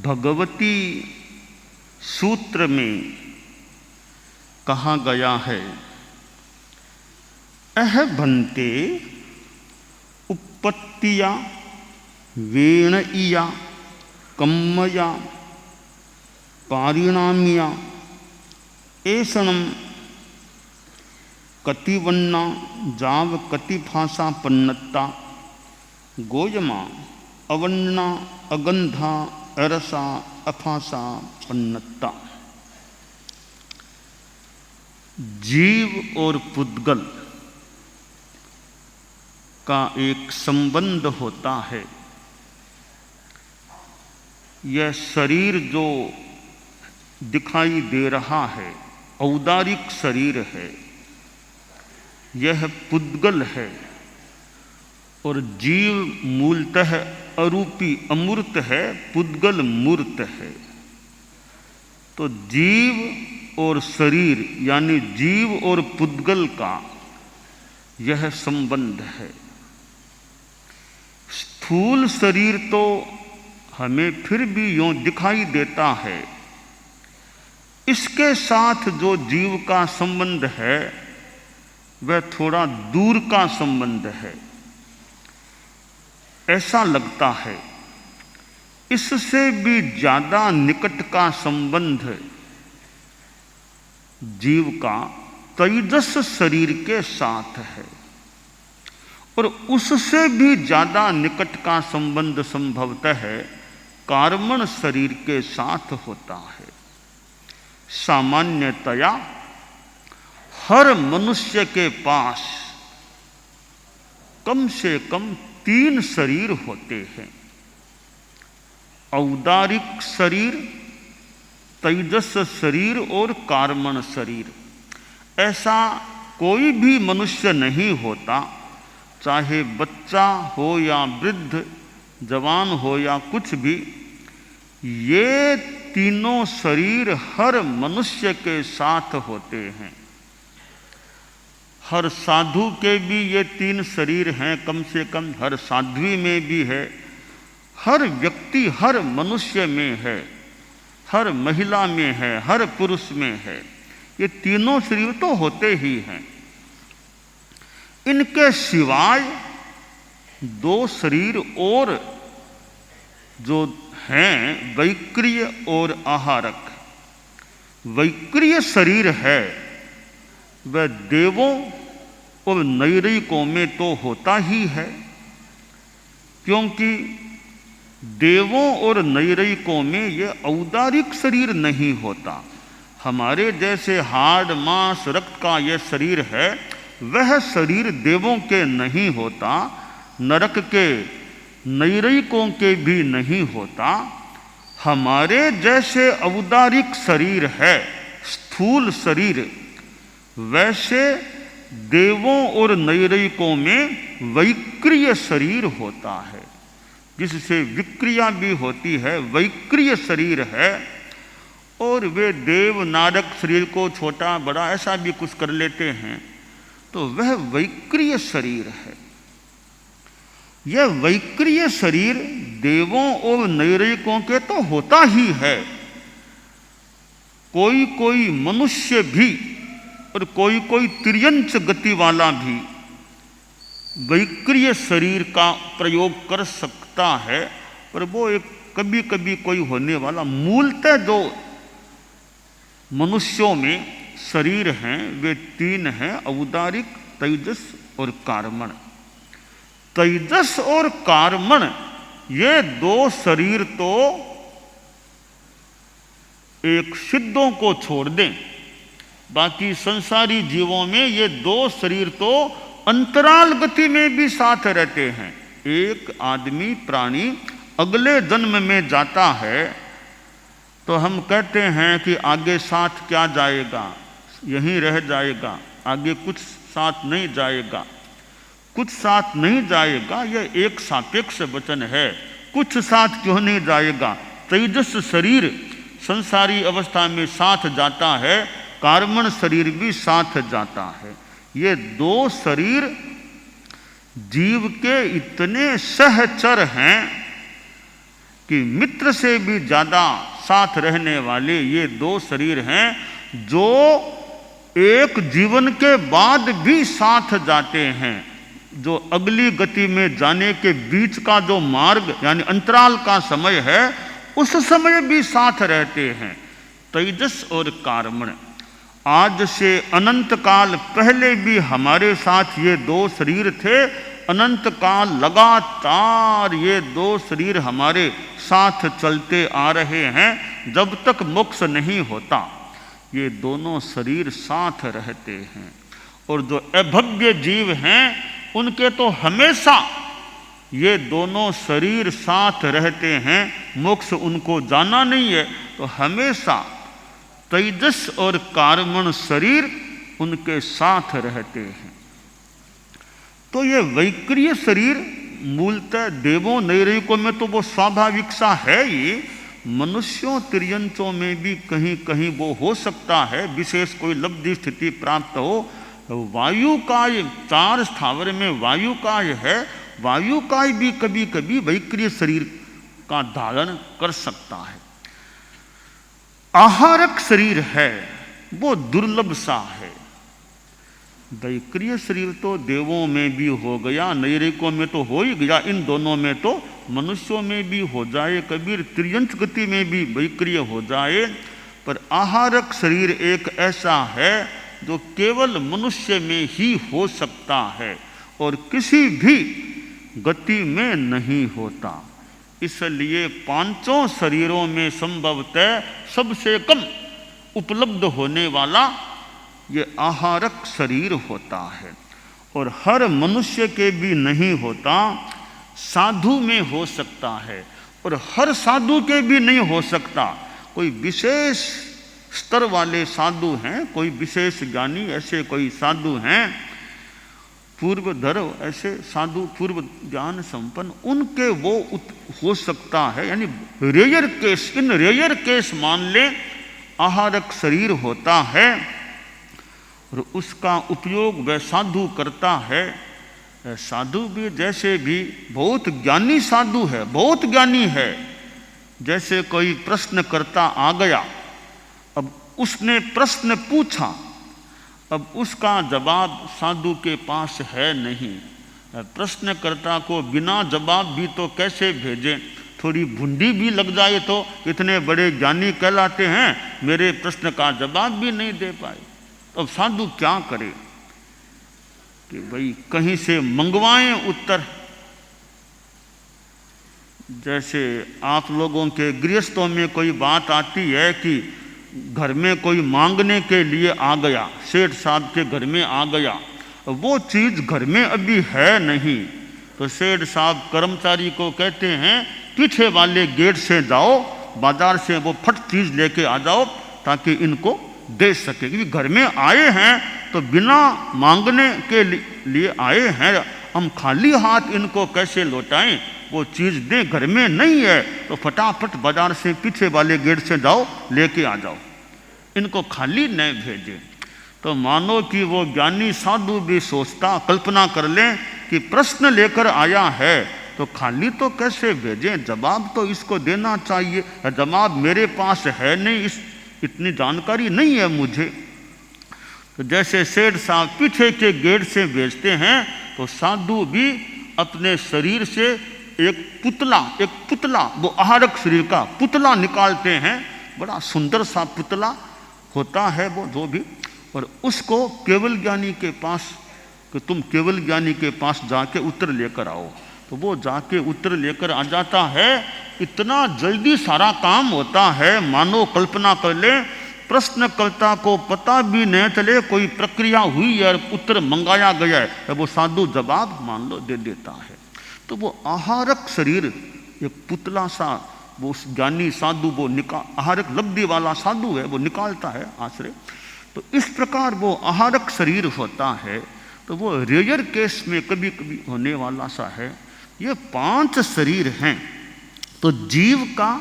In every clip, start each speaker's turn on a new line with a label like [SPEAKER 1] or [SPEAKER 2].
[SPEAKER 1] भगवती सूत्र में कहा गया है, अह भन्ते उपपत्तिया वेणइया कम्मया पारिणामिया एषणं कतिवन्ना जाव कतिभाषा पन्नत्ता गोयमा अवन्ना अगंधा अरसा अफासा पन्नत्ता। जीव और पुद्गल का एक संबंध होता है। यह शरीर जो दिखाई दे रहा है औदारिक शरीर है, यह पुद्गल है और जीव मूलतः अरूपी अमूर्त है, पुद्गल मूर्त है। तो जीव और शरीर यानी जीव और पुद्गल का यह संबंध है। स्थूल शरीर तो हमें फिर भी यूं दिखाई देता है, इसके साथ जो जीव का संबंध है वह थोड़ा दूर का संबंध है, ऐसा लगता है। इससे भी ज्यादा निकट का संबंध जीव का तेजस शरीर के साथ है और उससे भी ज्यादा निकट का संबंध संभवतः कार्मण शरीर के साथ होता है। सामान्यतया हर मनुष्य के पास कम से कम 3 शरीर होते हैं, औदारिक शरीर, तेजस शरीर और कार्मण शरीर। ऐसा कोई भी मनुष्य नहीं होता, चाहे बच्चा हो या वृद्ध, जवान हो या कुछ भी, ये तीनों शरीर हर मनुष्य के साथ होते हैं। हर साधु के भी ये 3 शरीर हैं, कम से कम हर साध्वी में भी है, हर व्यक्ति हर मनुष्य में है, हर महिला में है, हर पुरुष में है। ये तीनों शरीर तो होते ही हैं। इनके सिवाय 2 शरीर और जो हैं वैक्रिय और आहारक। वैक्रिय शरीर है वह देवों और नैरिकों में तो होता ही है, क्योंकि देवों और नैरिकों में ये औदारिक शरीर नहीं होता। हमारे जैसे हाड़ मांस रक्त का यह शरीर है, वह शरीर देवों के नहीं होता, नरक के नैरिकों के भी नहीं होता। हमारे जैसे औदारिक शरीर है, स्थूल शरीर, वैसे देवों और नैरिकों में वैक्रिय शरीर होता है, जिससे विक्रिया भी होती है, वैक्रिय शरीर है। और वे देव नारक शरीर को छोटा बड़ा ऐसा भी कुछ कर लेते हैं, तो वह वैक्रिय शरीर है। यह वैक्रिय शरीर देवों और नैरिकों के तो होता ही है। कोई कोई मनुष्य भी और कोई कोई तिर्यंच गति वाला भी वैक्रिय शरीर का प्रयोग कर सकता है, पर वो एक कभी कभी कोई होने वाला। मूलतः जो मनुष्यों में शरीर हैं वे 3 हैं, औदारिक, तेजस और कार्मण। तेजस और कार्मण ये 2 शरीर तो एक सिद्धों को छोड़ दें, बाकी संसारी जीवों में ये 2 शरीर तो अंतराल गति में भी साथ रहते हैं। एक आदमी प्राणी अगले जन्म में जाता है तो हम कहते हैं कि आगे साथ क्या जाएगा, यहीं रह जाएगा, आगे कुछ साथ नहीं जाएगा। कुछ साथ नहीं जाएगा यह एक सापेक्ष वचन है। कुछ साथ क्यों नहीं जाएगा? तेजस शरीर संसारी अवस्था में साथ जाता है, कार्मण शरीर भी साथ जाता है। ये 2 शरीर जीव के इतने सहचर हैं कि मित्र से भी ज़्यादा साथ रहने वाले ये दो शरीर हैं जो एक जीवन के बाद भी साथ जाते हैं। जो अगली गति में जाने के बीच का जो मार्ग यानी अंतराल का समय है, उस समय भी साथ रहते हैं। तेजस और कार्मण, आज से अनंत काल पहले भी हमारे साथ ये दो शरीर थे। अनंत काल लगातार ये दो शरीर हमारे साथ चलते आ रहे हैं। जब तक मोक्ष नहीं होता ये दोनों शरीर साथ रहते हैं। और जो अभव्य जीव हैं उनके तो हमेशा ये दोनों शरीर साथ रहते हैं। मोक्ष उनको जाना नहीं है तो हमेशा तेजस और कार्मण शरीर उनके साथ रहते हैं। तो ये वैक्रिय शरीर मूलतः देवों नैरेकों में तो वो स्वाभाविक सा है ही, मनुष्यों तिर्यंचों में भी कहीं कहीं वो हो सकता है, विशेष कोई लब्धि स्थिति प्राप्त हो। वायुकाय, 4 स्थावर में वायुकाय है, वायुकाय भी कभी कभी वैक्रिय शरीर का धारण कर सकता है। आहारक शरीर है वो दुर्लभ सा है। वैक्रिय शरीर तो देवों में भी हो गया, नैरेकों में तो हो ही गया, इन दोनों में तो मनुष्यों में भी हो जाए, कबीर तिर्यंच गति में भी वैक्रिय हो जाए। पर आहारक शरीर एक ऐसा है जो केवल मनुष्य में ही हो सकता है और किसी भी गति में नहीं होता। इसलिए 5 शरीरों में संभवतः सबसे कम उपलब्ध होने वाला ये आहारक शरीर होता है। और हर मनुष्य के भी नहीं होता, साधु में हो सकता है और हर साधु के भी नहीं हो सकता। कोई विशेष स्तर वाले साधु हैं, कोई विशेष ज्ञानी ऐसे कोई साधु हैं, पूर्वधर ऐसे साधु पूर्व ज्ञान संपन्न, उनके वो हो सकता है। यानी रेयर केस, इन रेयर केस मान ले आहारक शरीर होता है और उसका उपयोग वह साधु करता है। साधु भी जैसे भी बहुत ज्ञानी साधु है, बहुत ज्ञानी है, जैसे कोई प्रश्न करता आ गया, अब उसने प्रश्न पूछा, अब उसका जवाब साधु के पास है नहीं। प्रश्नकर्ता को बिना जवाब भी तो कैसे भेजें, थोड़ी भुंडी भी लग जाए तो इतने बड़े ज्ञानी कहलाते हैं, मेरे प्रश्न का जवाब भी नहीं दे पाए। अब साधु क्या करे कि भाई कहीं से मंगवाएं उत्तर। जैसे आप लोगों के गृहस्थों में कोई बात आती है कि घर में कोई मांगने के लिए आ गया, सेठ साहब के घर में आ गया, वो चीज़ घर में अभी है नहीं, तो सेठ साहब कर्मचारी को कहते हैं पीछे वाले गेट से जाओ, बाजार से वो फट चीज़ लेके आ जाओ ताकि इनको दे सके। क्योंकि घर में आए हैं तो बिना मांगने के लिए आए हैं, हम खाली हाथ इनको कैसे लौटाएं, वो चीज़ दें, घर में नहीं है तो फटाफट बाजार से पीछे वाले गेट से जाओ लेके आ जाओ, इनको खाली न भेजें। तो मानो कि वो ज्ञानी साधु भी सोचता, कल्पना कर लें कि प्रश्न लेकर आया है तो खाली तो कैसे भेजें, जवाब तो इसको देना चाहिए, जवाब मेरे पास है नहीं, इतनी जानकारी नहीं है मुझे। तो जैसे सेठ साहब पीछे के गेट से भेजते हैं तो साधु भी अपने शरीर से एक पुतला वो आहारक शरीर का पुतला निकालते हैं, बड़ा सुंदर सा पुतला होता है वो जो भी, और उसको केवल ज्ञानी के पास, कि तुम केवल ज्ञानी के पास जाके उत्तर लेकर आओ, तो वो जाके उत्तर लेकर आ जाता है। इतना जल्दी सारा काम होता है, मानो कल्पना कर ले प्रश्नकर्ता को पता भी नहीं चले कोई प्रक्रिया हुई है और उत्तर मंगाया गया है, तो वो साधु जवाब मान लो दे देता है। तो वो आहारक शरीर एक पुतला सा वो ज्ञानी साधु वो आहारक लब्धि वाला साधु है, वो निकालता है आश्रय। तो इस प्रकार वो आहारक शरीर होता है, तो वो रेयर केस में कभी कभी होने वाला सा है। ये 5 शरीर हैं। तो जीव का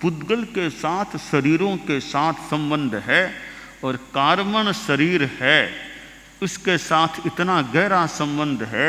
[SPEAKER 1] पुद्गल के साथ शरीरों के साथ संबंध है, और कार्बन शरीर है उसके साथ इतना गहरा संबंध है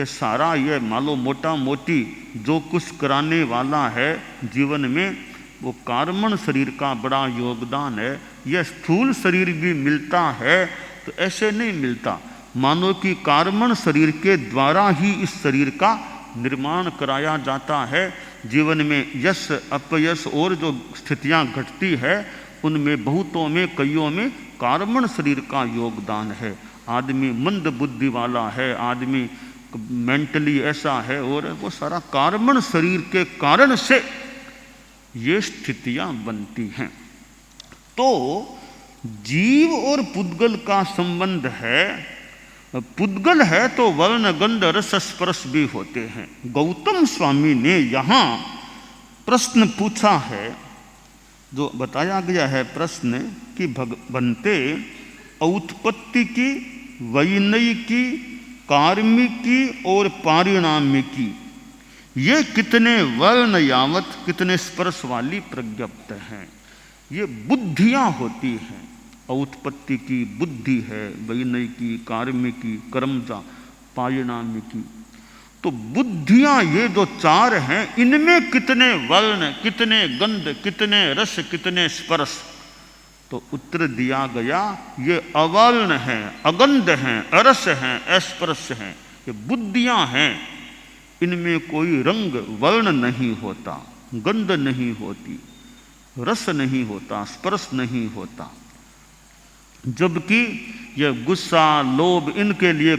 [SPEAKER 1] कि सारा ये मालो मोटा मोटी जो कुछ कराने वाला है जीवन में, वो कार्मण शरीर का बड़ा योगदान है। यह स्थूल शरीर भी मिलता है तो ऐसे नहीं मिलता, मानो कि कार्मण शरीर के द्वारा ही इस शरीर का निर्माण कराया जाता है। जीवन में यश अपयश और जो स्थितियां घटती है उनमें बहुतों में कईयों में कार्मण शरीर का योगदान है। आदमी मंद बुद्धि वाला है, आदमी मेंटली ऐसा है, और वो सारा कार्मण शरीर के कारण से ये स्थितियां बनती हैं। तो जीव और पुद्गल का संबंध है, पुद्गल है तो वर्ण गंध रस स्पर्श भी होते हैं। गौतम स्वामी ने यहाँ प्रश्न पूछा है, जो बताया गया है प्रश्न कि भगवन्ते औत्पत्ति की, वैनयिकी, कार्मिकी और पारिणामिकी ये कितने वर्ण यावत कितने स्पर्श वाली प्रज्ञप्त हैं। ये बुद्धियां होती हैं। औत्पत्ति की बुद्धि है, वैनयिकी, कार्मिकी, कर्मजा, पारिणामिकी। तो बुद्धियां ये जो चार हैं, इनमें कितने वर्ण, कितने गंध, कितने रस, कितने स्पर्श। तो उत्तर दिया गया ये अवर्ण हैं, अगंध हैं, अरस हैं, अस्पर्श हैं। ये बुद्धियां हैं, इनमें कोई रंग वर्ण नहीं होता, गंध नहीं होती, रस नहीं होता, स्पर्श नहीं होता। जबकि यह गुस्सा, लोभ, इनके लिए,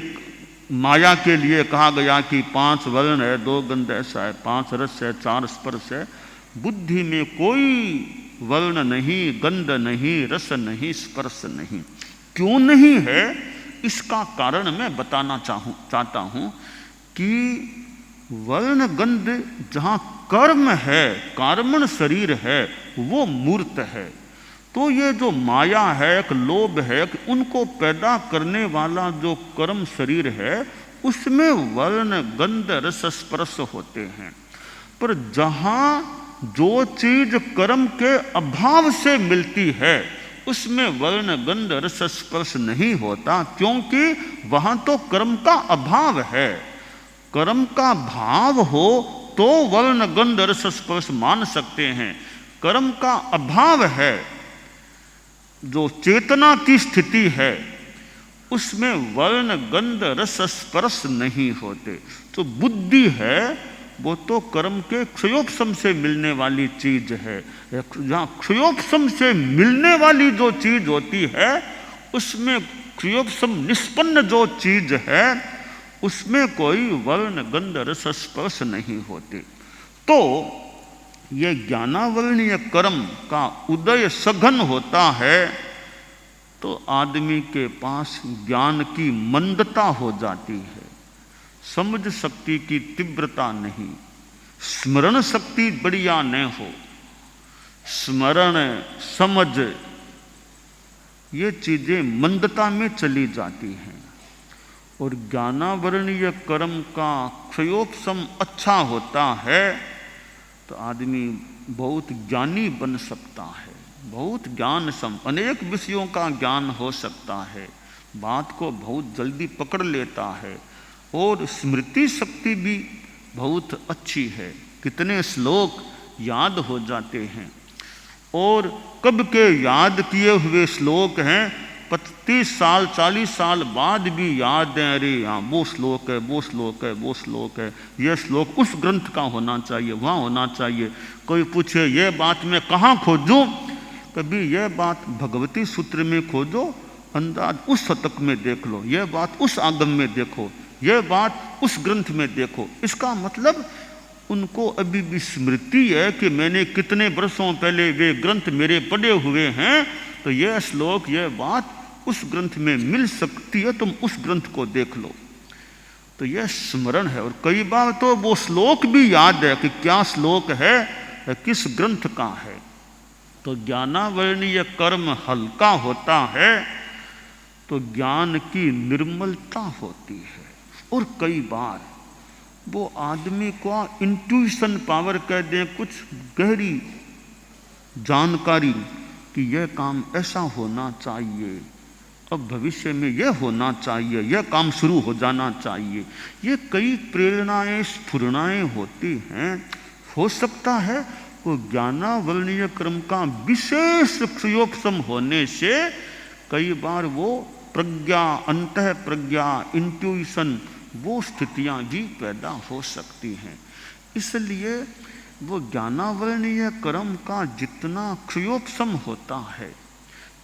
[SPEAKER 1] माया के लिए कहा गया कि 5 वर्ण है, 2 गंध ऐसा है, 5 रस है, 4 स्पर्श है। बुद्धि में कोई वर्ण नहीं, गंध नहीं, रस नहीं, स्पर्श नहीं। क्यों नहीं है इसका कारण मैं बताना चाहता हूं कि वर्ण गंध जहाँ कर्म है, कार्मण शरीर है, वो मूर्त है। तो ये जो माया है, एक लोभ है, उनको पैदा करने वाला जो कर्म शरीर है उसमें वर्ण गंध रस स्पर्श होते हैं। पर जहाँ जो चीज कर्म के अभाव से मिलती है उसमें वर्ण गंध रस स्पर्श नहीं होता, क्योंकि वहाँ तो कर्म का अभाव है। कर्म का भाव हो तो वर्ण गंध रस स्पर्श मान सकते हैं। कर्म का अभाव है, जो चेतना की स्थिति है उसमें वर्ण गंध रस स्पर्श नहीं होते। तो बुद्धि है वो तो कर्म के क्षयोपशम से मिलने वाली चीज है। जहाँ क्षयोपशम से मिलने वाली जो चीज होती है उसमें क्षयोपशम निष्पन्न जो चीज है उसमें कोई वर्ण गंध रस स्पर्श नहीं होते। तो ये ज्ञानावरणीय कर्म का उदय सघन होता है तो आदमी के पास ज्ञान की मंदता हो जाती है, समझ शक्ति की तीव्रता नहीं, स्मरण शक्ति बढ़िया न हो, स्मरण समझ ये चीजें मंदता में चली जाती हैं। और ज्ञानावरणीय कर्म का क्षयोपशम अच्छा होता है तो आदमी बहुत ज्ञानी बन सकता है, बहुत ज्ञान सम, अनेक विषयों का ज्ञान हो सकता है, बात को बहुत जल्दी पकड़ लेता है और स्मृति शक्ति भी बहुत अच्छी है। कितने श्लोक याद हो जाते हैं और कब के याद किए हुए श्लोक हैं 35 साल 40 साल बाद भी याद है। अरे हाँ वो श्लोक है, वो श्लोक है, वो श्लोक है, ये श्लोक उस ग्रंथ का होना चाहिए, वहाँ होना चाहिए। कोई पूछे ये बात मैं कहाँ खोजूं, कभी यह बात भगवती सूत्र में खोजो, अंदाज उस शतक में देख लो, यह बात उस आगम में देखो, यह बात उस ग्रंथ में देखो। इसका मतलब उनको अभी भी स्मृति है कि मैंने कितने वर्षों पहले वे ग्रंथ मेरे पढ़े हुए हैं, तो यह श्लोक यह बात उस ग्रंथ में मिल सकती है, तुम उस ग्रंथ को देख लो। तो यह स्मरण है। और कई बार तो वो श्लोक भी याद है कि क्या श्लोक है, किस ग्रंथ का है। तो ज्ञानावरणीय कर्म हल्का होता है तो ज्ञान की निर्मलता होती है। और कई बार वो आदमी को इंट्यूशन पावर कह दें, कुछ गहरी जानकारी कि यह काम ऐसा होना चाहिए, अब भविष्य में यह होना चाहिए, यह काम शुरू हो जाना चाहिए, ये कई प्रेरणाएं स्फुरणाएं होती हैं। हो सकता है वो ज्ञानावरणीय क्रम का विशेष क्षयोपशम होने से कई बार वो प्रज्ञा, अंतः प्रज्ञा, इंट्यूशन, वो स्थितियां भी पैदा हो सकती हैं। इसलिए वो ज्ञानावरणीय क्रम का जितना क्षयोपशम होता है,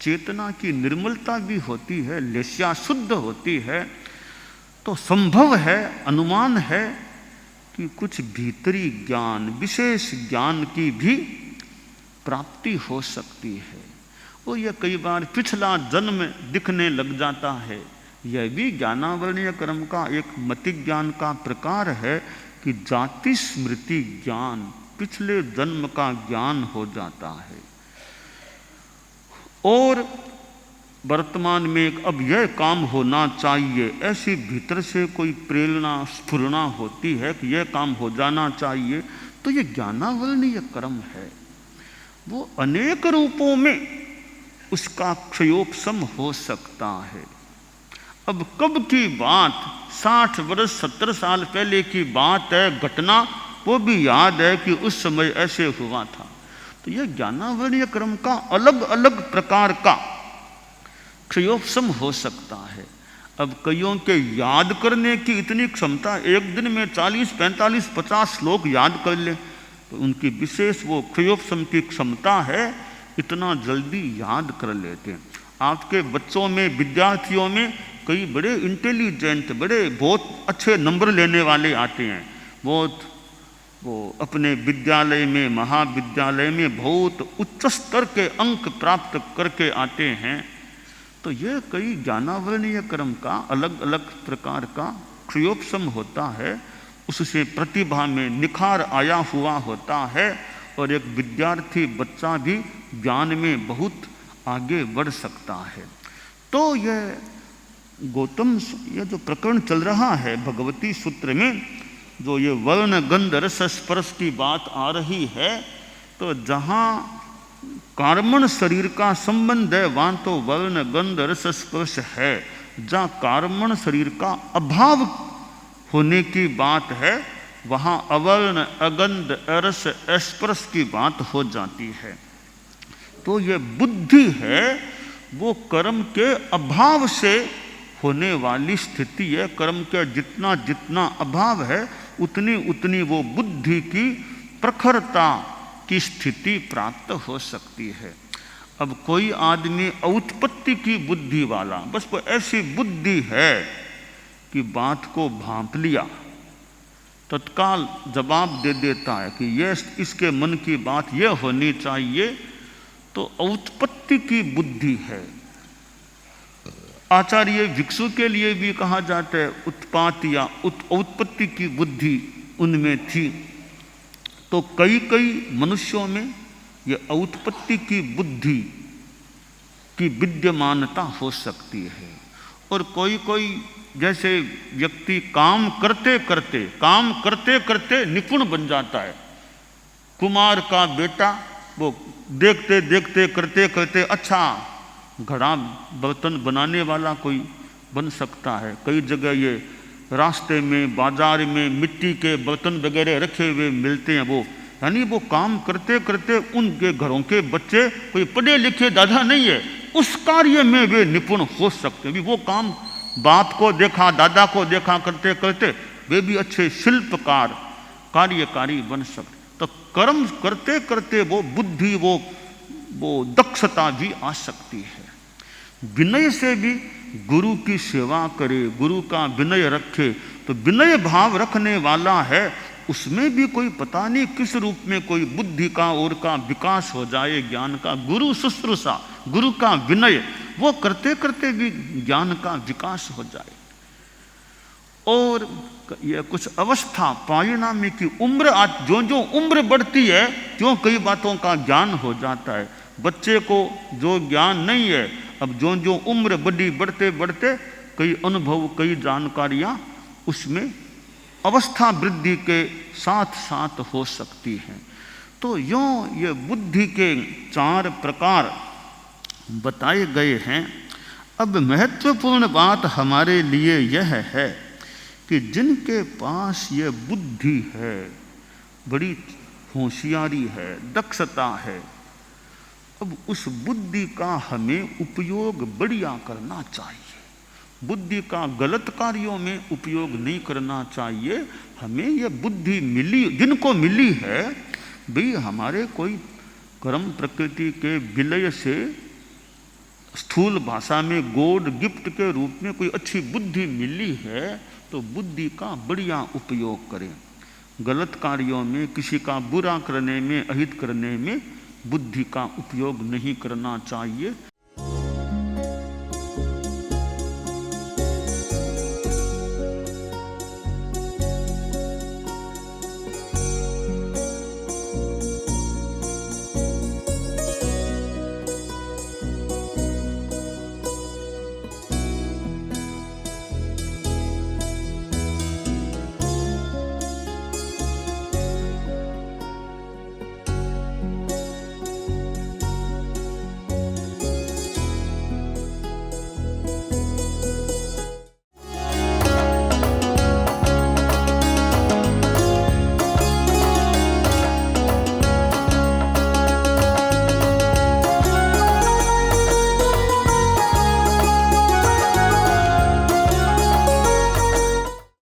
[SPEAKER 1] चेतना की निर्मलता भी होती है, लेस्या शुद्ध होती है, तो संभव है, अनुमान है कि कुछ भीतरी ज्ञान, विशेष ज्ञान की भी प्राप्ति हो सकती है। वो यह कई बार पिछला जन्म दिखने लग जाता है। यह भी ज्ञानावरणीय क्रम का एक मति ज्ञान का प्रकार है कि जाति स्मृति ज्ञान, पिछले जन्म का ज्ञान हो जाता है और वर्तमान में अब यह काम होना चाहिए, ऐसी भीतर से कोई प्रेरणा स्फुरना होती है कि यह काम हो जाना चाहिए, तो यह ज्ञानावरणीय क्रम है। वो अनेक रूपों में उसका क्षयोपशम हो सकता है। अब कब की बात, 60 वर्ष 70 साल पहले की बात है, घटना वो भी याद है कि उस समय ऐसे हुआ था। तो यह ज्ञानावरणीय क्रम का अलग अलग प्रकार का क्षयोपशम हो सकता है। अब कईयों के याद करने की इतनी क्षमता, एक दिन में 40, 45, 50 श्लोक याद कर ले, तो उनकी विशेष वो क्षयोपशम की क्षमता है, इतना जल्दी याद कर लेते हैं। आपके बच्चों में, विद्यार्थियों में कई बड़े इंटेलिजेंट, बड़े बहुत अच्छे नंबर लेने वाले आते हैं, बहुत वो अपने विद्यालय में, महाविद्यालय में बहुत उच्च स्तर के अंक प्राप्त करके आते हैं। तो ये कई ज्ञानावरणीय क्रम का अलग अलग प्रकार का क्षयोपशम होता है, उससे प्रतिभा में निखार आया हुआ होता है और एक विद्यार्थी बच्चा भी ज्ञान में बहुत आगे बढ़ सकता है। तो यह गौतम, यह जो प्रकरण चल रहा है भगवती सूत्र में, जो ये वर्ण गंध रस स्पर्श की बात आ रही है, तो जहाँ कार्मण शरीर का संबंध है वहाँ तो वर्ण गंध रस स्पर्श है, जहाँ कार्मण शरीर का अभाव होने की बात है वहाँ अवर्ण अगंध अरस स्पर्श की बात हो जाती है। तो ये बुद्धि है, वो कर्म के अभाव से होने वाली स्थिति है। कर्म के जितना जितना अभाव है उतनी उतनी वो बुद्धि की प्रखरता की स्थिति प्राप्त हो सकती है। अब कोई आदमी औत्पत्ति की बुद्धि वाला, बस वो ऐसी बुद्धि है कि बात को भांप लिया, तत्काल जवाब दे देता है कि ये इसके मन की बात ये होनी चाहिए, तो औत्पत्ति की बुद्धि है। आचार्य भिक्षु के लिए भी कहा जाता है उत्पात या औत्पत्ति की बुद्धि उनमें थी। तो कई कई मनुष्यों में ये औत्पत्ति की बुद्धि की विद्यमानता हो सकती है और कोई कोई जैसे व्यक्ति काम करते करते निपुण बन जाता है। कुमार का बेटा वो देखते देखते करते करते अच्छा घड़ा बर्तन बनाने वाला कोई बन सकता है। कई जगह ये रास्ते में, बाजार में मिट्टी के बर्तन वगैरह रखे हुए मिलते हैं। वो यानी वो काम करते करते उनके घरों के बच्चे कोई पढ़े लिखे ज़्यादा नहीं है, उस कार्य में वे निपुण हो सकते हैं। वो काम बाप को देखा, दादा को देखा करते करते वे भी अच्छे शिल्पकार, कार्यकारी बन सकते। तो कर्म करते करते वो बुद्धि, वो दक्षता भी आ सकती है। विनय से भी गुरु की सेवा करे, गुरु का विनय रखे, तो विनय भाव रखने वाला है, उसमें भी कोई पता नहीं किस रूप में कोई बुद्धि का और का विकास हो जाए, ज्ञान का। गुरु शुश्रूषा, गुरु का विनय, वो करते करते भी ज्ञान का विकास हो जाए। और यह कुछ अवस्था परिणामी की उम्र, जो जो उम्र बढ़ती है त्यों कई बातों का ज्ञान हो जाता है। बच्चे को जो ज्ञान नहीं है, अब जो जो उम्र बढ़ी बढ़ते बढ़ते कई अनुभव, कई जानकारियाँ उसमें अवस्था वृद्धि के साथ साथ हो सकती हैं। तो यूँ ये बुद्धि के 4 प्रकार बताए गए हैं। अब महत्वपूर्ण बात हमारे लिए यह है कि जिनके पास ये बुद्धि है, बड़ी होशियारी है, दक्षता है, अब उस बुद्धि का हमें उपयोग बढ़िया करना चाहिए। बुद्धि का गलत कार्यों में उपयोग नहीं करना चाहिए। हमें यह बुद्धि मिली, जिनको मिली है, भाई हमारे कोई कर्म प्रकृति के विलय से स्थूल भाषा में गॉड गिफ्ट के रूप में कोई अच्छी बुद्धि मिली है, तो बुद्धि का बढ़िया उपयोग करें। गलत कार्यों में, किसी का बुरा करने में, अहित करने में बुद्धि का उपयोग नहीं करना चाहिए।